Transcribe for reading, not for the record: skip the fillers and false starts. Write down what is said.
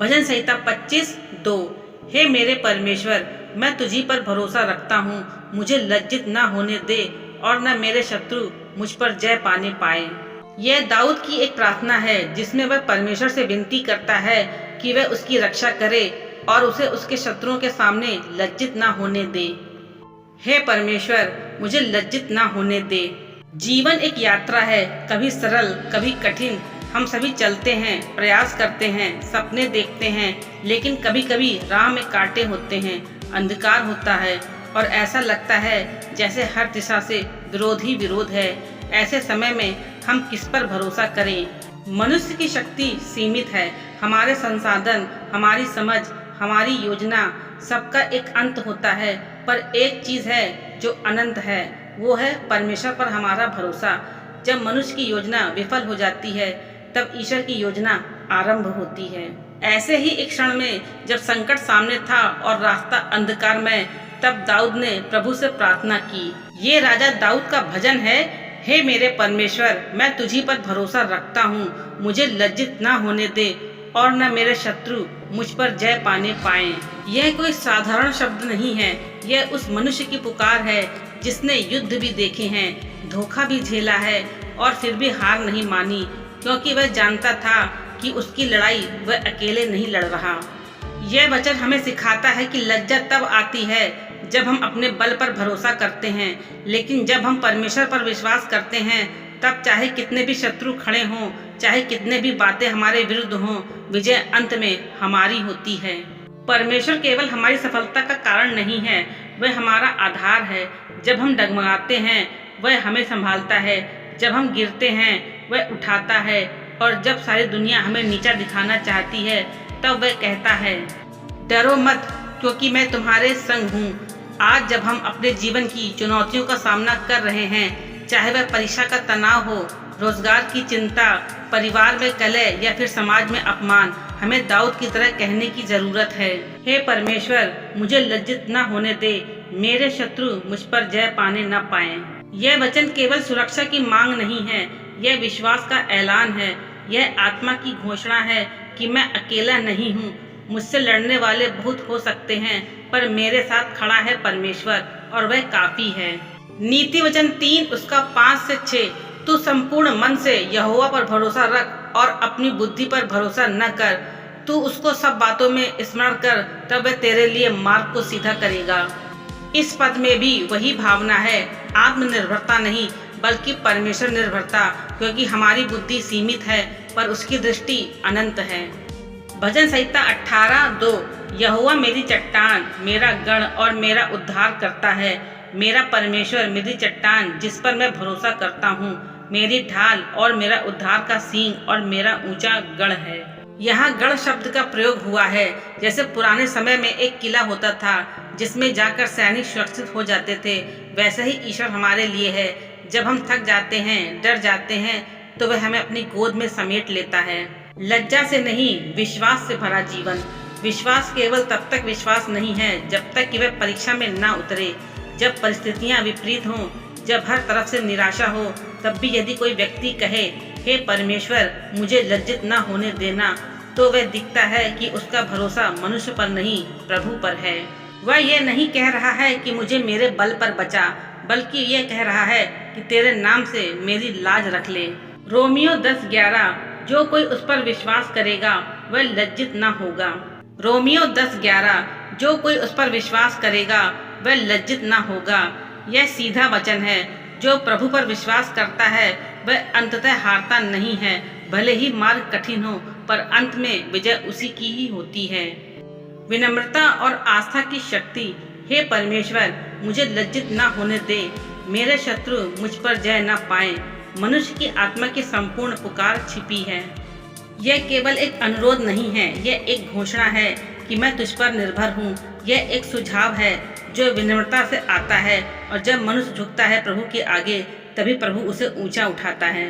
भजन संहिता 25:2। हे मेरे परमेश्वर, मैं तुझी पर भरोसा रखता हूँ, मुझे लज्जित न होने दे और न मेरे शत्रु मुझ पर जय पाने पाए। यह दाऊद की एक प्रार्थना है जिसमें वह परमेश्वर से विनती करता है कि वह उसकी रक्षा करे और उसे उसके शत्रुओं के सामने लज्जित न होने दे। हे परमेश्वर, मुझे लज्जित न होने दे। जीवन एक यात्रा है, कभी सरल कभी कठिन। हम सभी चलते हैं, प्रयास करते हैं, सपने देखते हैं, लेकिन कभी कभी राह में कांटे होते हैं, अंधकार होता है और ऐसा लगता है जैसे हर दिशा से विरोध ही विरोध है। ऐसे समय में हम किस पर भरोसा करें? मनुष्य की शक्ति सीमित है, हमारे संसाधन, हमारी समझ, हमारी योजना, सबका एक अंत होता है। पर एक चीज है जो अनंत है, वो है परमेश्वर पर हमारा भरोसा। जब मनुष्य की योजना विफल हो जाती है तब ईश्वर की योजना आरंभ होती है। ऐसे ही एक क्षण में जब संकट सामने था और रास्ता अंधकार में, तब दाऊद ने प्रभु से प्रार्थना की। ये राजा दाऊद का भजन है। हे मेरे परमेश्वर, मैं तुझी पर भरोसा रखता हूँ, मुझे लज्जित न होने दे और न मेरे शत्रु मुझ पर जय पाने पाए। यह कोई साधारण शब्द नहीं है, यह उस मनुष्य की पुकार है जिसने युद्ध भी देखे हैं, धोखा भी झेला है और फिर भी हार नहीं मानी, क्योंकि वह जानता था कि उसकी लड़ाई वह अकेले नहीं लड़ रहा। यह वचन हमें सिखाता है कि लज्जा तब आती है जब हम अपने बल पर भरोसा करते हैं, लेकिन जब हम परमेश्वर पर विश्वास करते हैं तब चाहे कितने भी शत्रु खड़े हों, चाहे कितने भी बातें हमारे विरुद्ध हों, विजय अंत में हमारी होती है। परमेश्वर केवल हमारी सफलता का कारण नहीं है, वह हमारा आधार है। जब हम डगमगाते हैं वह हमें संभालता है, जब हम गिरते हैं वह उठाता है और जब सारी दुनिया हमें नीचा दिखाना चाहती है तब वह कहता है, डरो मत क्योंकि मैं तुम्हारे संग हूँ। आज जब हम अपने जीवन की चुनौतियों का सामना कर रहे हैं, चाहे वह परीक्षा का तनाव हो, रोजगार की चिंता, परिवार में कलह या फिर समाज में अपमान, हमें दाऊद की तरह कहने की जरूरत है, हे परमेश्वर, मुझे लज्जित न होने दे, मेरे शत्रु मुझ पर जय पाने न पाए। यह वचन केवल सुरक्षा की मांग नहीं है, यह विश्वास का ऐलान है। यह आत्मा की घोषणा है कि मैं अकेला नहीं हूँ। मुझसे लड़ने वाले बहुत हो सकते हैं, पर मेरे साथ खड़ा है परमेश्वर और वह काफी है। नीति वचन 3 उसका 5 से 6। तू संपूर्ण मन से यहोवा पर भरोसा रख और अपनी बुद्धि पर भरोसा न कर। तू उसको सब बातों में स्मरण कर, तब वह तेरे लिए मार्ग को सीधा करेगा। इस पद में भी वही भावना है, आत्मनिर्भरता नहीं बल्कि परमेश्वर निर्भरता, क्योंकि हमारी बुद्धि सीमित है पर उसकी दृष्टि अनंत है। भजन संहिता 18:2। यहोवा मेरी चट्टान, मेरा गढ़ और मेरा उद्धार करता है, मेरा परमेश्वर मेरी चट्टान जिस पर मैं भरोसा करता हूँ, मेरी ढाल और मेरा उद्धार का सींग और मेरा ऊंचा गढ़ है। यहाँ गढ़ शब्द का प्रयोग हुआ है जैसे पुराने समय में एक किला होता था जिसमें जाकर सैनिक सुरक्षित हो जाते थे, वैसे ही ईश्वर हमारे लिए है। जब हम थक जाते हैं, डर जाते हैं, तो वह हमें अपनी गोद में समेट लेता है। लज्जा से नहीं, विश्वास से भरा जीवन। विश्वास केवल तब तक विश्वास नहीं है जब तक कि वह परीक्षा में ना उतरे। जब परिस्थितियां विपरीत हों, जब हर तरफ से निराशा हो, तब भी यदि कोई व्यक्ति कहे, हे परमेश्वर, मुझे लज्जित न होने देना, तो वह दिखता है कि उसका भरोसा मनुष्य पर नहीं, प्रभु पर है। वह यह नहीं कह रहा है कि मुझे मेरे बल पर बचा, बल्कि यह कह रहा है कि तेरे नाम से मेरी लाज रख ले। रोमियो 10:11। जो कोई उस पर विश्वास करेगा वह लज्जित न होगा। रोमियो 10:11। जो कोई उस पर विश्वास करेगा वह लज्जित न होगा। यह सीधा वचन है। जो प्रभु पर विश्वास करता है वह अंततः हारता नहीं है, भले ही मार्ग कठिन हो, पर अंत में विजय उसी की ही होती है। विनम्रता और आस्था की शक्ति। हे परमेश्वर, मुझे लज्जित न होने दे, मेरे शत्रु मुझ पर जय न पाए। मनुष्य की आत्मा की संपूर्ण पुकार छिपी है। यह केवल एक अनुरोध नहीं है, यह एक घोषणा है कि मैं तुझ पर निर्भर हूँ। यह एक सुझाव है जो विनम्रता से आता है, और जब मनुष्य झुकता है प्रभु के आगे, तभी प्रभु उसे ऊंचा उठाता है।